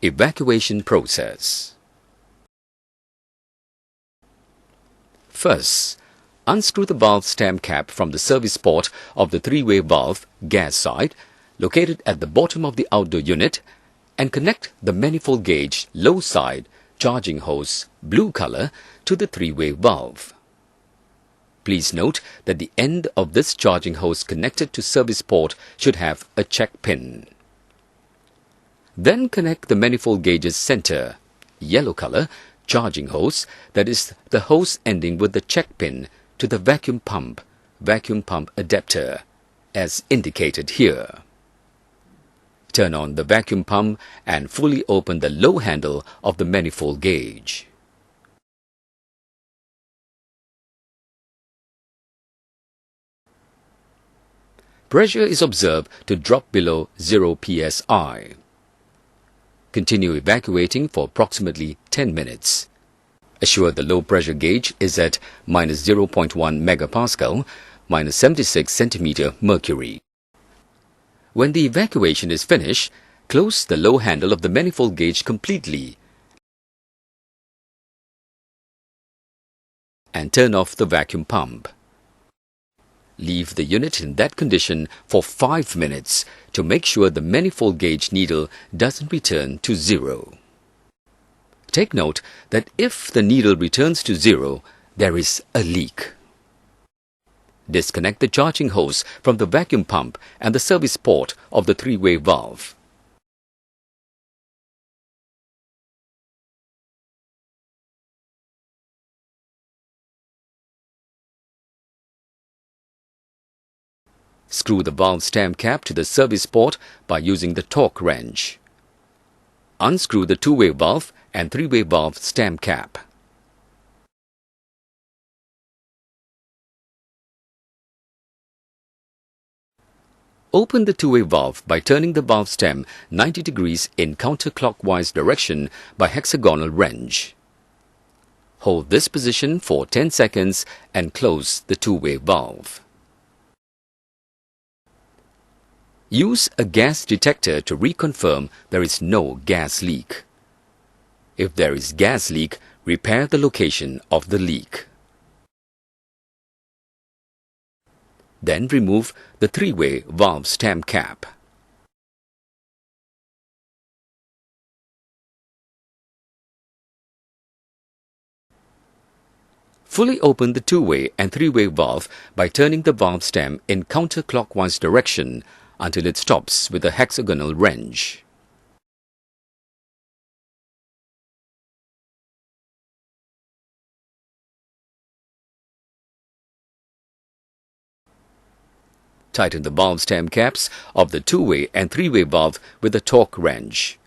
Evacuation process. First, unscrew the valve stem cap from the service port of the three-way valve gas side located at the bottom of the outdoor unit and connect the manifold gauge low side charging hose blue color to the three-way valve. Please note that the end of this charging hose connected to service port should have a check pin. Then connect the manifold gauge's center, yellow color, charging hose, that is the hose ending with the check pin, to the vacuum pump adapter, as indicated here. Turn on the vacuum pump and fully open the low handle of the manifold gauge. Pressure is observed to drop below 0 psi. Continue evacuating for approximately 10 minutes. Assure the low pressure gauge is at -0.1 megapascal, -76 centimeter mercury. When the evacuation is finished, close the low handle of the manifold gauge completely and turn off the vacuum pump. Leave the unit in that condition for 5 minutes to make sure the manifold gauge needle doesn't return to 0. Take note that if the needle returns to 0, there is a leak. Disconnect the charging hose from the vacuum pump and the service port of the three-way valve. Screw the valve stem cap to the service port by using the torque wrench. Unscrew the two-way valve and three-way valve stem cap. Open the two-way valve by turning the valve stem 90 degrees in counterclockwise direction by hexagonal wrench. Hold this position for 10 seconds and close the two-way valve. Use a gas detector to reconfirm there is no gas leak. If there is gas leak, repair the location of the leak. Then remove the three-way valve stem cap. Fully open the two-way and three-way valve by turning the valve stem in counterclockwise direction until it stops with a hexagonal wrench. Tighten the valve stem caps of the two-way and three-way valve with a torque wrench.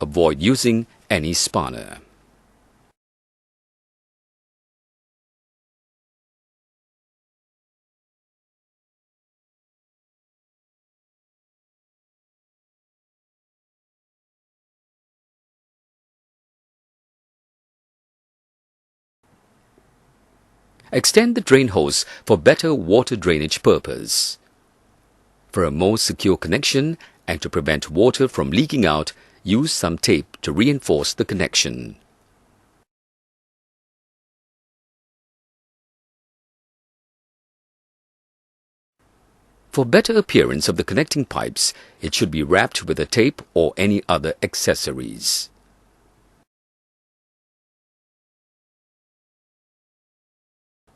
Avoid using any spanner. Extend the drain hose for better water drainage purpose. For a more secure connection and to prevent water from leaking out, use some tape to reinforce the connection. For better appearance of the connecting pipes, it should be wrapped with a tape or any other accessories.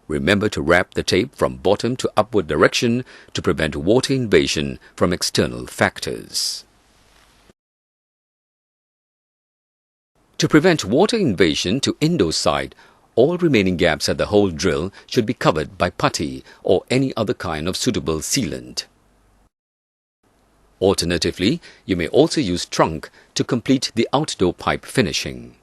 Remember to wrap the tape from bottom to upward direction to prevent water invasion from external factors. To prevent water invasion to indoor side, all remaining gaps at the hole drill should be covered by putty or any other kind of suitable sealant. Alternatively, you may also use trunk to complete the outdoor pipe finishing.